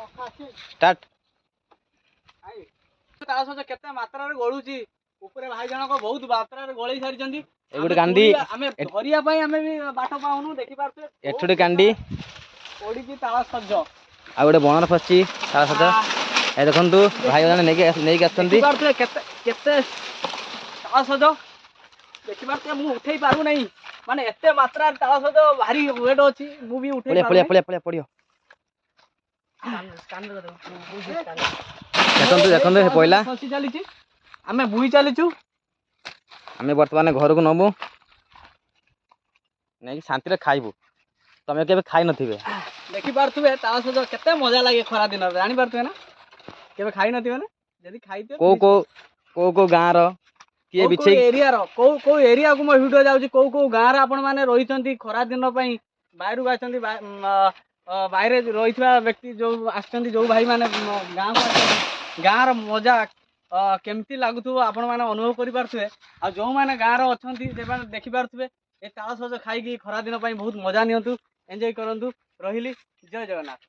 Start ताल सज केते मात्रा रे गळुची ऊपर भाई जनक बहुत मात्रा रे गळै सारिचंदी ए गुटे कांडी हमें धरिया पई हमें भी बाटो पाउनु देखि पारते एठुडे कांडी ओडी की ताल सज आ गुटे बणर फसची ताल सज ए देखंतु भाई जने नै के आछंती देखि पारते केते केते ताल सज देखि पारते मु उठै पारु नै माने एते मात्रा रे ताल सज भारी वेट अछि मु भी उठै पारु पड़ियो देखंतु हे पइला फसी चलीची हमें बुई चलीचु हमें वर्तमान घर को नबु नहीं शांति रे खाइबु तमे केबे खाइ नथिबे देखि पारथुबे ताल सज केते मजा लागे खरा दिन रे जानि पारथुबे ना केबे खाइ नथिबे ना यदि खाइते को गाँ रो किए बिछे एरिया रो को एरिया को मो वीडियो जाउची को गाँ रे आपण माने रहिचंती खरा दिन पई बाहरु आछंती बाहरे रहितबा व्यक्ति जो आछंती जो भाई माने गाँ को आछंती गाँ रो मजा केमती लागुथु आपण माने अनुभव करि पारथुबे आ जो माने गाँ रो अछंती जे माने देखि पारथुबे ए ताल सज खाई की खरा दिन पई बहुत मजा नियंतु एंजॉय करंतु रहिली जय जगन्नाथ।